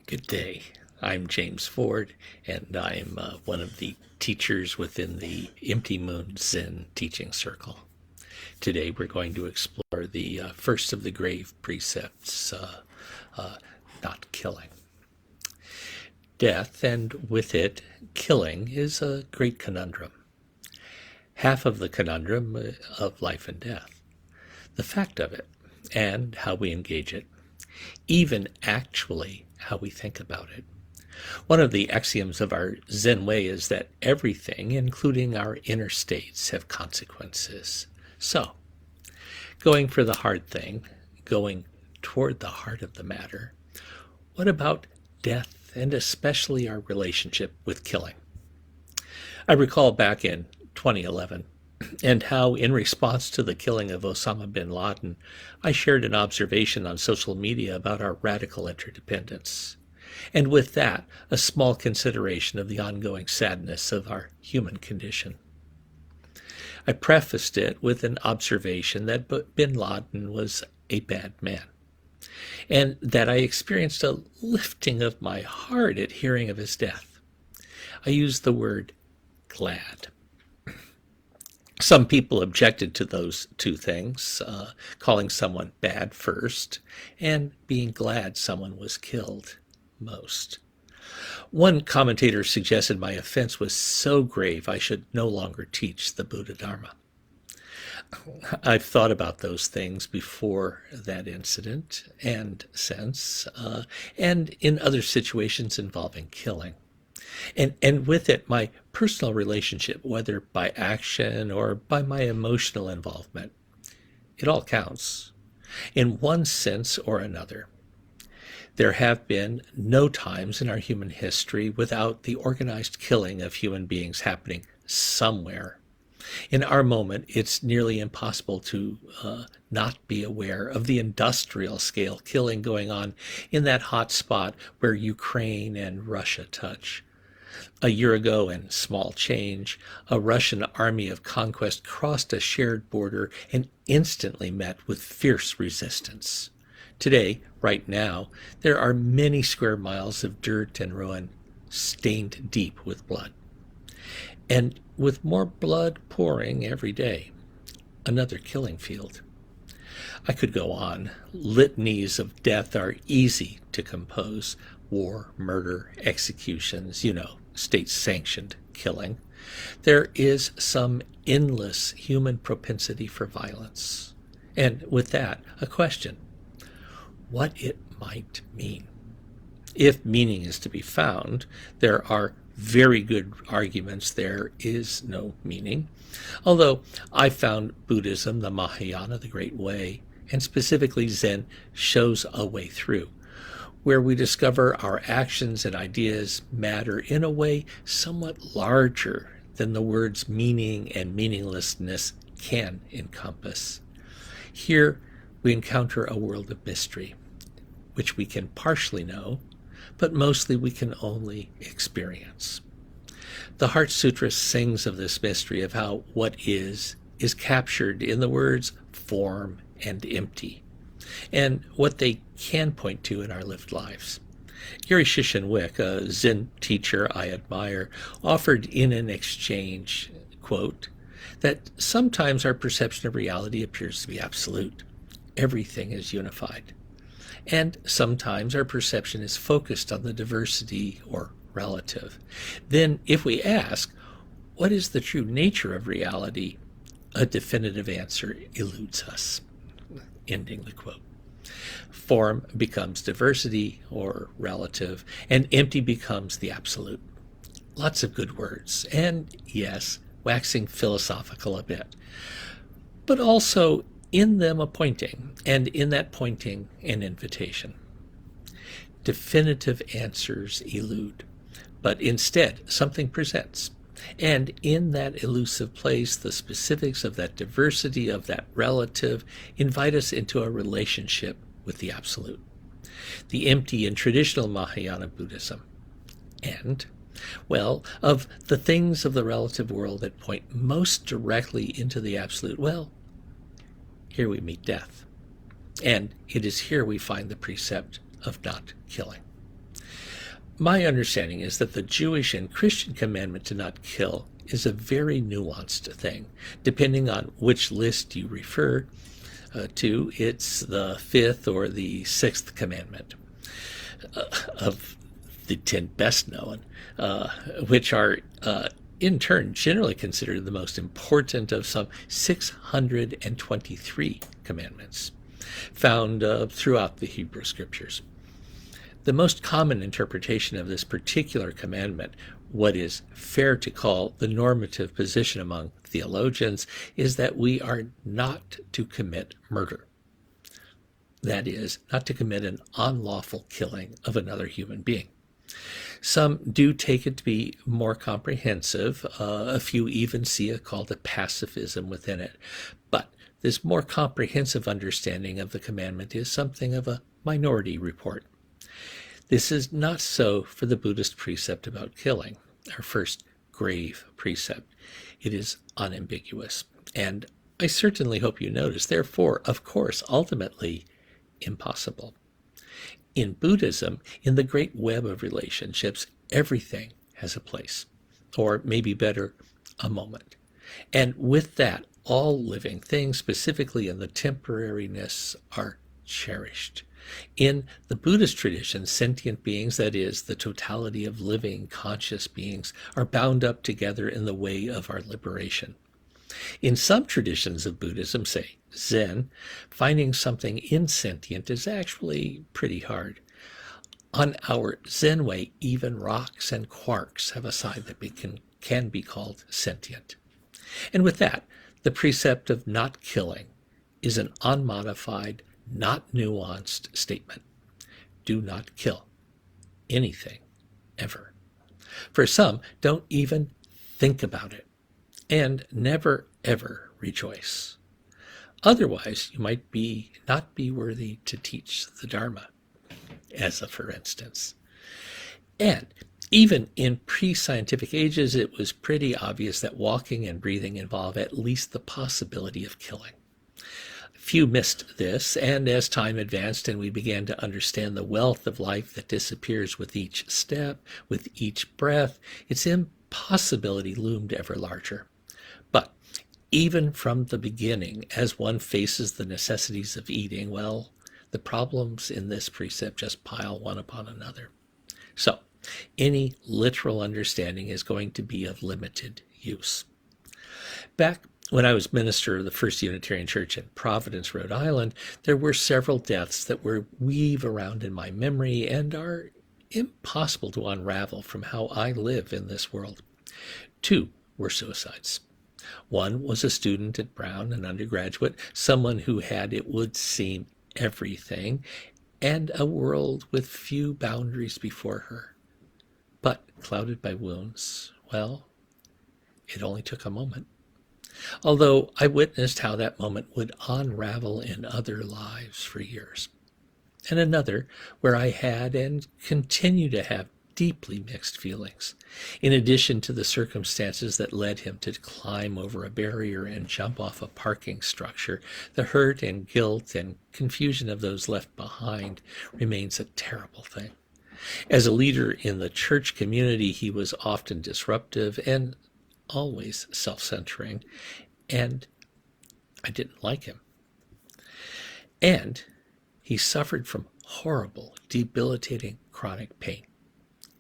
Good day. I'm James Ford, and I'm one of the teachers within the Empty Moon Zen teaching circle. Today we're going to explore the first of the grave precepts, not killing. Death, and with it, killing, is a great conundrum. Half of the conundrum of life and death, the fact of it, and how we engage it, even actually how we think about it. One of the axioms of our Zen way is that everything, including our inner states, have consequences. So, going for the hard thing, going toward the heart of the matter, what about death and especially our relationship with killing? I recall back in 2011 and how, in response to the killing of Osama bin Laden, I shared an observation on social media about our radical interdependence. And with that, a small consideration of the ongoing sadness of our human condition. I prefaced it with an observation that bin Laden was a bad man, and that I experienced a lifting of my heart at hearing of his death. I used the word glad. Some people objected to those two things, calling someone bad first and being glad someone was killed most. One commentator suggested my offense was so grave I should no longer teach the Buddha Dharma. I've thought about those things before that incident and since, and in other situations involving killing. And with it, my personal relationship, whether by action or by my emotional involvement, it all counts, in one sense or another. There have been no times in our human history without the organized killing of human beings happening somewhere. In our moment, it's nearly impossible to not be aware of the industrial scale killing going on in that hot spot where Ukraine and Russia touch. A year ago, in small change, a Russian army of conquest crossed a shared border and instantly met with fierce resistance. Today, right now, there are many square miles of dirt and ruin, stained deep with blood. And with more blood pouring every day, another killing field. I could go on. Litanies of death are easy to compose. War, murder, executions, state-sanctioned killing. There is some endless human propensity for violence. And with that, a question: what it might mean. If meaning is to be found, there are very good arguments there is no meaning. Although I found Buddhism, the Mahayana, the Great Way, and specifically Zen, shows a way through, where we discover our actions and ideas matter in a way somewhat larger than the words meaning and meaninglessness can encompass. Here we encounter a world of mystery, which we can partially know, but mostly we can only experience. The Heart Sutra sings of this mystery, of how what is captured in the words form and empty, and what they can point to in our lived lives. Gary Shishin-Wick, a Zen teacher I admire, offered in an exchange, quote, that sometimes our perception of reality appears to be absolute. Everything is unified. And sometimes our perception is focused on the diversity or relative. Then, if we ask, what is the true nature of reality? A definitive answer eludes us. Ending the quote. Form becomes diversity or relative, and empty becomes the absolute. Lots of good words, and yes, waxing philosophical a bit, but also in them a pointing, and in that pointing an invitation. Definitive answers elude, but instead something presents. And in that elusive place, the specifics of that diversity, of that relative, invite us into a relationship with the absolute, the empty in traditional Mahayana Buddhism. And, well, of the things of the relative world that point most directly into the absolute, well, here we meet death. And it is here we find the precept of not killing. My understanding is that the Jewish and Christian commandment to not kill is a very nuanced thing. Depending on which list you refer to, it's the fifth or the sixth commandment of the 10 best known, which are in turn generally considered the most important of some 623 commandments found throughout the Hebrew Scriptures. The most common interpretation of this particular commandment, what is fair to call the normative position among theologians, is that we are not to commit murder. That is, not to commit an unlawful killing of another human being. Some do take it to be more comprehensive. A few even see a call to pacifism within it. But this more comprehensive understanding of the commandment is something of a minority report. This is not so for the Buddhist precept about killing, our first grave precept. It is unambiguous, and I certainly hope you notice, therefore, of course, ultimately impossible. In Buddhism, in the great web of relationships, everything has a place, or maybe better, a moment. And with that, all living things, specifically in the temporariness, are cherished. In the Buddhist tradition, sentient beings, that is, the totality of living, conscious beings, are bound up together in the way of our liberation. In some traditions of Buddhism, say Zen, finding something insentient is actually pretty hard. On our Zen way, even rocks and quarks have a side that can be called sentient. And with that, the precept of not killing is an unmodified, not nuanced statement. Do not kill anything, ever. For some, don't even think about it, and never, ever rejoice. Otherwise, you might not be worthy to teach the Dharma, as a for instance. And even in pre-scientific ages, it was pretty obvious that walking and breathing involve at least the possibility of killing. Few missed this, and as time advanced and we began to understand the wealth of life that disappears with each step, with each breath, its impossibility loomed ever larger. But even from the beginning, as one faces the necessities of eating, well, the problems in this precept just pile one upon another. So, any literal understanding is going to be of limited use. Back when I was minister of the First Unitarian Church in Providence, Rhode Island, there were several deaths that weave around in my memory and are impossible to unravel from how I live in this world. 2 were suicides. One was a student at Brown, an undergraduate, someone who had, it would seem, everything, and a world with few boundaries before her. But clouded by wounds, well, it only took a moment. Although I witnessed how that moment would unravel in other lives for years. And another where I had and continue to have deeply mixed feelings. In addition to the circumstances that led him to climb over a barrier and jump off a parking structure, the hurt and guilt and confusion of those left behind remains a terrible thing. As a leader in the church community, he was often disruptive and always self-centering, and I didn't like him. And he suffered from horrible, debilitating chronic pain.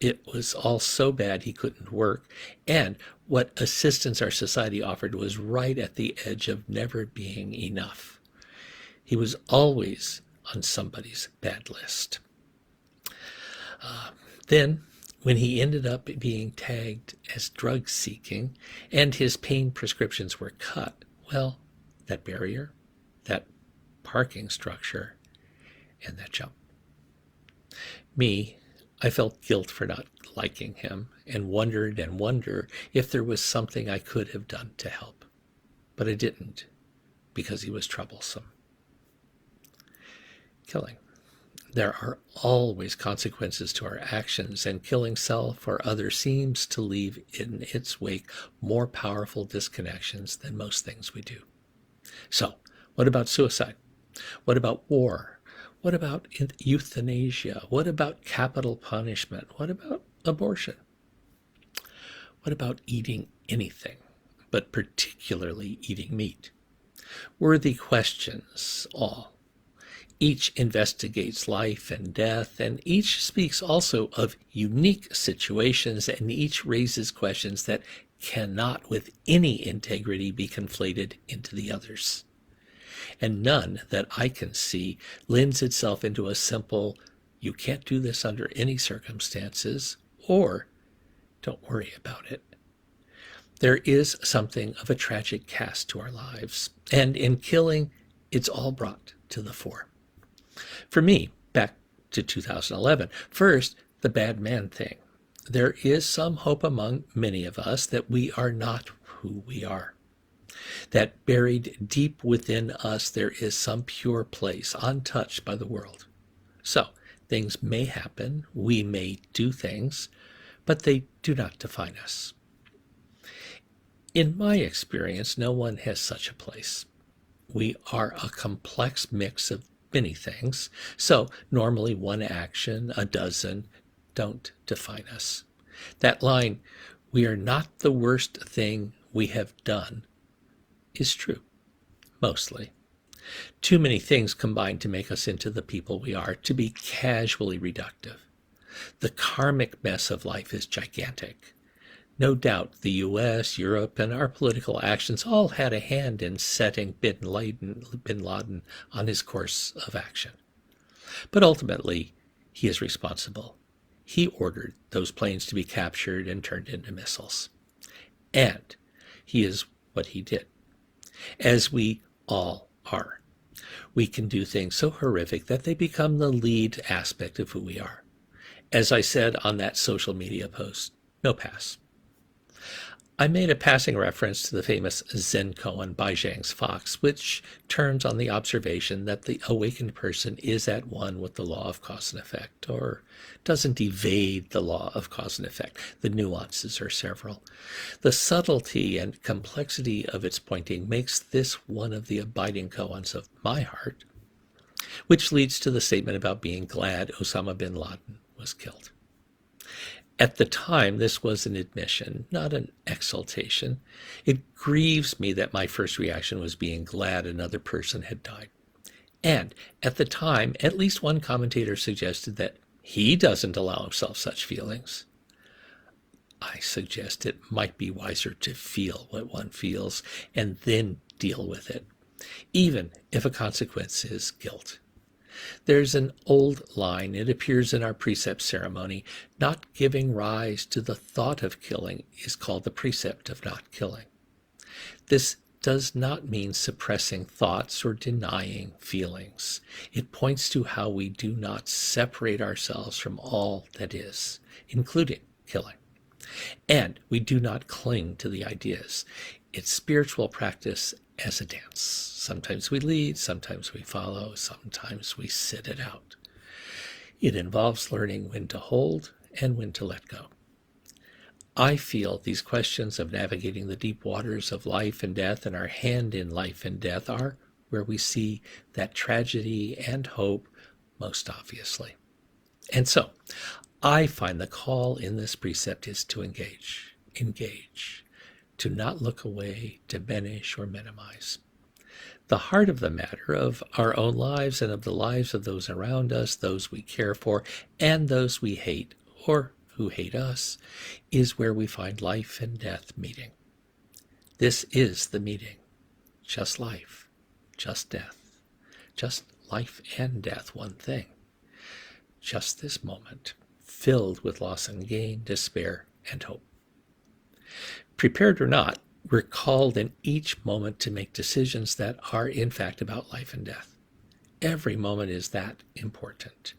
It was all so bad he couldn't work, and what assistance our society offered was right at the edge of never being enough. He was always on somebody's bad list. Then, when he ended up being tagged as drug-seeking and his pain prescriptions were cut, well, that barrier, that parking structure, and that jump. I felt guilt for not liking him and wonder if there was something I could have done to help. But I didn't, because he was troublesome. Killing. There are always consequences to our actions, and killing self or others seems to leave in its wake more powerful disconnections than most things we do. So, what about suicide? What about war? What about euthanasia? What about capital punishment? What about abortion? What about eating anything, but particularly eating meat? Worthy questions, all. Each investigates life and death, and each speaks also of unique situations, and each raises questions that cannot with any integrity be conflated into the others. And none that I can see lends itself into a simple, you can't do this under any circumstances, or don't worry about it. There is something of a tragic cast to our lives, and in killing, it's all brought to the fore. For me, back to 2011, first, the bad man thing. There is some hope among many of us that we are not who we are. That buried deep within us there is some pure place, untouched by the world. So, things may happen, we may do things, but they do not define us. In my experience, no one has such a place. We are a complex mix of many things, so normally one action, a dozen, don't define us. That line, we are not the worst thing we have done, is true, mostly. Too many things combine to make us into the people we are, to be casually reductive. The karmic mess of life is gigantic. No doubt the U.S., Europe, and our political actions all had a hand in setting bin Laden on his course of action. But ultimately, he is responsible. He ordered those planes to be captured and turned into missiles. And he is what he did, as we all are. We can do things so horrific that they become the lead aspect of who we are. As I said on that social media post, no pass. I made a passing reference to the famous Zen koan by Zhang's Fox, which turns on the observation that the awakened person is at one with the law of cause and effect, or doesn't evade the law of cause and effect. The nuances are several. The subtlety and complexity of its pointing makes this one of the abiding koans of my heart, which leads to the statement about being glad Osama bin Laden was killed. At the time, this was an admission, not an exultation. It grieves me that my first reaction was being glad another person had died. And at the time, at least one commentator suggested that he doesn't allow himself such feelings. I suggest it might be wiser to feel what one feels and then deal with it, even if a consequence is guilt. There's an old line, it appears in our precept ceremony, not giving rise to the thought of killing is called the precept of not killing. This does not mean suppressing thoughts or denying feelings. It points to how we do not separate ourselves from all that is, including killing. And we do not cling to the ideas. It's spiritual practice as a dance. Sometimes we lead, sometimes we follow, sometimes we sit it out. It involves learning when to hold and when to let go. I feel these questions of navigating the deep waters of life and death and our hand in life and death are where we see that tragedy and hope most obviously. And so, I find the call in this precept is to engage, to not look away, diminish, or minimize. The heart of the matter of our own lives and of the lives of those around us, those we care for, and those we hate, or who hate us, is where we find life and death meeting. This is the meeting. Just life, just death, just life and death, one thing. Just this moment, filled with loss and gain, despair, and hope. Prepared or not, we're called in each moment to make decisions that are in fact about life and death. Every moment is that important.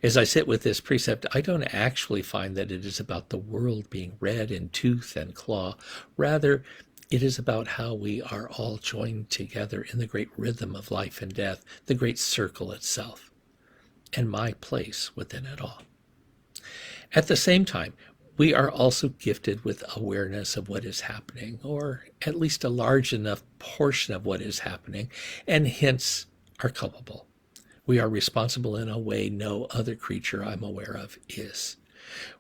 As I sit with this precept, I don't actually find that it is about the world being red in tooth and claw. Rather, it is about how we are all joined together in the great rhythm of life and death, the great circle itself, and my place within it all. At the same time, we are also gifted with awareness of what is happening, or at least a large enough portion of what is happening, and hence are culpable. We are responsible in a way no other creature I'm aware of is.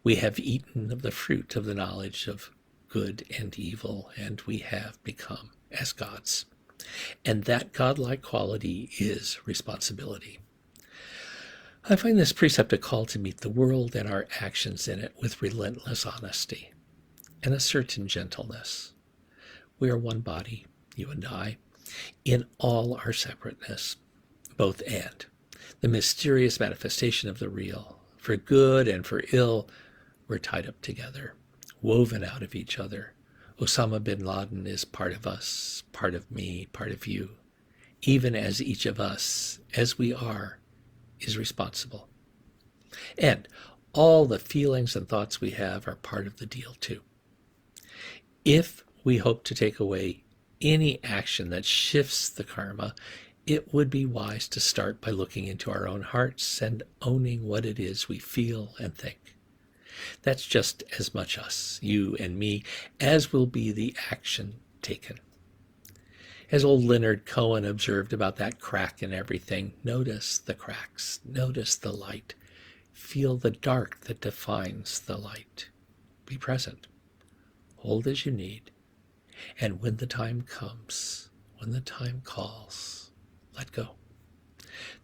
We have eaten of the fruit of the knowledge of good and evil, and we have become as gods. And that godlike quality is responsibility. I find this precept a call to meet the world and our actions in it with relentless honesty and a certain gentleness. We are one body, you and I, in all our separateness, both and, the mysterious manifestation of the real. For good and for ill, we're tied up together, woven out of each other. Osama bin Laden is part of us, part of me, part of you, even as each of us, as we are, is responsible. And all the feelings and thoughts we have are part of the deal too. If we hope to take away any action that shifts the karma, it would be wise to start by looking into our own hearts and owning what it is we feel and think. That's just as much us, you and me, as will be the action taken. As old Leonard Cohen observed about that crack in everything, notice the cracks, notice the light, feel the dark that defines the light. Be present, hold as you need, and when the time comes, when the time calls, let go.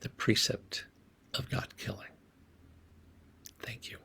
The precept of not killing. Thank you.